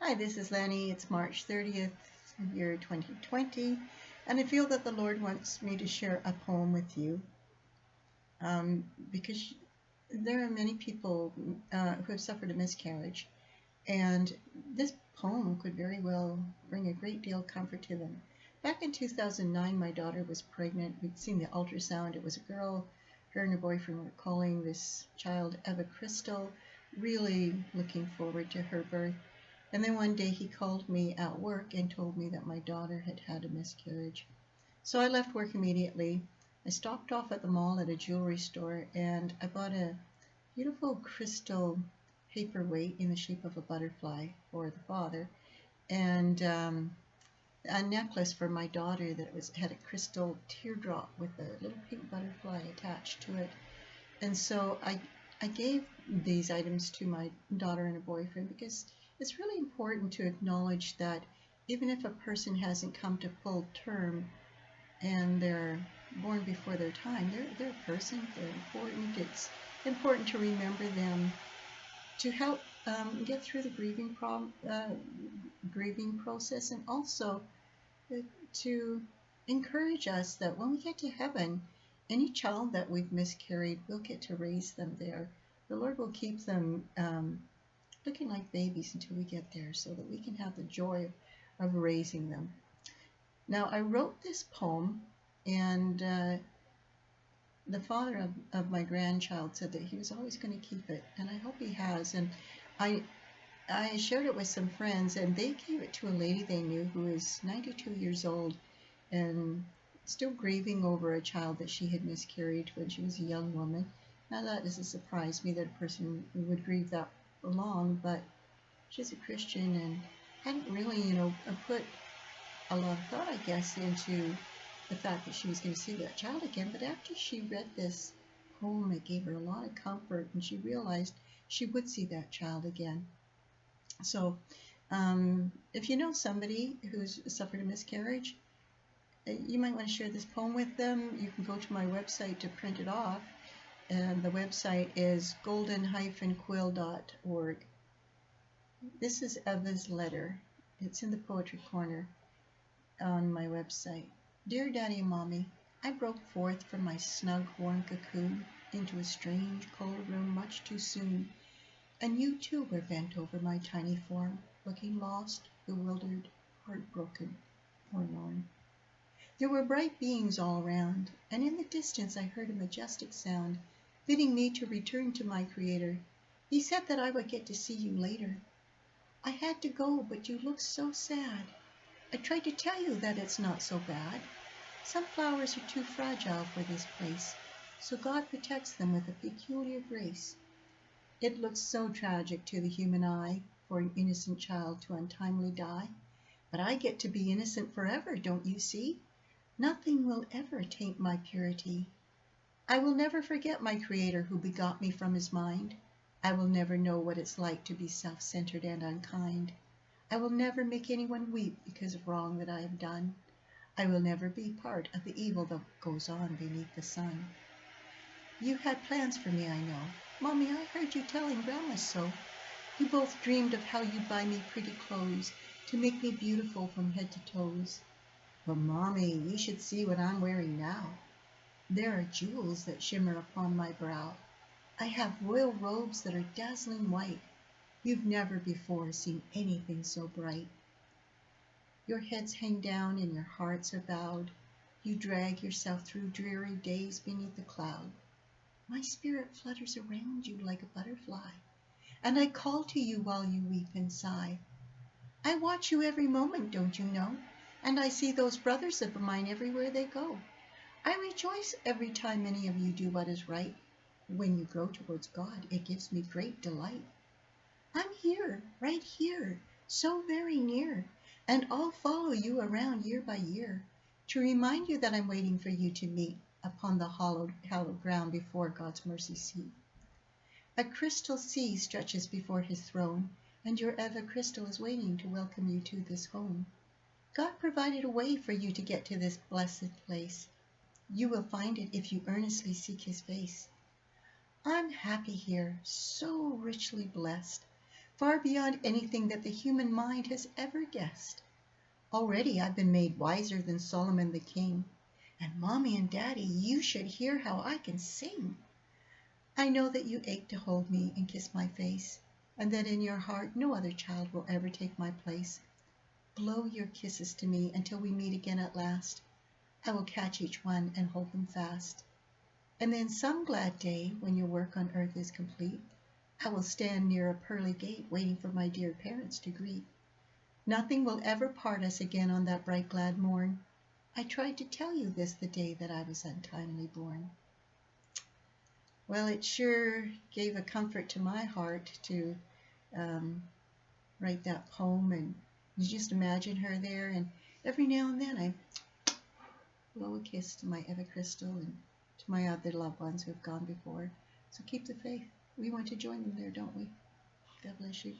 Hi, this is Lenny. It's March 30th, year 2020, and I feel that the Lord wants me to share a poem with you because there are many people who have suffered a miscarriage, and this poem could very well bring a great deal of comfort to them. Back in 2009, my daughter was pregnant. We'd seen the ultrasound. It was a girl. Her and her boyfriend were calling this child Eva Crystal, really looking forward to her birth. And then one day he called me at work and told me that my daughter had had a miscarriage. So I left work immediately. I stopped off at the mall at a jewelry store and I bought a beautiful crystal paperweight in the shape of a butterfly for the father and a necklace for my daughter that had a crystal teardrop with a little pink butterfly attached to it. And so I gave these items to my daughter and her boyfriend because it's really important to acknowledge that even if a person hasn't come to full term and they're born before their time, they're a person, they're important. It's important to remember them to help get through the grieving process, and also to encourage us that when we get to heaven, any child that we've miscarried, we'll get to raise them there. The Lord will keep them looking like babies until we get there so that we can have the joy of raising them. Now, I wrote this poem, and the father of my grandchild said that he was always going to keep it, and I hope he has. And I shared it with some friends, and they gave it to a lady they knew who is 92 years old and still grieving over a child that she had miscarried when she was a young woman. Now, that doesn't surprise me that a person would grieve that long, but she's a Christian and hadn't really, put a lot of thought, I guess, into the fact that she was going to see that child again. But after she read this poem, it gave her a lot of comfort, and she realized she would see that child again. So, if you know somebody who's suffered a miscarriage, you might want to share this poem with them. You can go to my website to print it off, and the website is golden-quill.org. This is Eva's letter. It's in the poetry corner on my website. Dear Daddy and Mommy, I broke forth from my snug, warm cocoon into a strange, cold room much too soon, and you too were bent over my tiny form, looking lost, bewildered, heartbroken, forlorn. There were bright beings all around, and in the distance I heard a majestic sound, bidding me to return to my Creator. He said that I would get to see you later. I had to go, but you looked so sad. I tried to tell you that it's not so bad. Some flowers are too fragile for this place, so God protects them with a peculiar grace. It looks so tragic to the human eye for an innocent child to untimely die. But I get to be innocent forever, don't you see? Nothing will ever taint my purity. I will never forget my Creator who begot me from his mind. I will never know what it's like to be self-centered and unkind. I will never make anyone weep because of wrong that I have done. I will never be part of the evil that goes on beneath the sun. You had plans for me, I know. Mommy, I heard you telling Grandma so. You both dreamed of how you'd buy me pretty clothes to make me beautiful from head to toes. But Mommy, you should see what I'm wearing now. There are jewels that shimmer upon my brow. I have royal robes that are dazzling white. You've never before seen anything so bright. Your heads hang down and your hearts are bowed. You drag yourself through dreary days beneath the cloud. My spirit flutters around you like a butterfly, and I call to you while you weep and sigh. I watch you every moment, don't you know? And I see those brothers of mine everywhere they go. I rejoice every time any of you do what is right. When you grow towards God, it gives me great delight. I'm here, right here, so very near, and I'll follow you around year by year to remind you that I'm waiting for you to meet upon the hallowed ground before God's mercy seat. A crystal sea stretches before his throne, and your Eva Crystal is waiting to welcome you to this home. God provided a way for you to get to this blessed place. You will find it if you earnestly seek his face. I'm happy here, so richly blessed. far beyond anything that the human mind has ever guessed. Already I've been made wiser than Solomon the king. And Mommy and Daddy, you should hear how I can sing. I know that you ache to hold me and kiss my face, and that in your heart no other child will ever take my place. Blow your kisses to me until we meet again at last. I will catch each one and hold them fast. And then some glad day, when your work on earth is complete, I will stand near a pearly gate waiting for my dear parents to greet. Nothing will ever part us again on that bright glad morn. I tried to tell you this the day that I was untimely born. Well, it sure gave a comfort to my heart to um, write that poem, and you just imagine her there, and every now and then I blow a kiss to my Eva Crystal and to my other loved ones who have gone before. So keep the faith. We want to join them there, don't we? God bless you.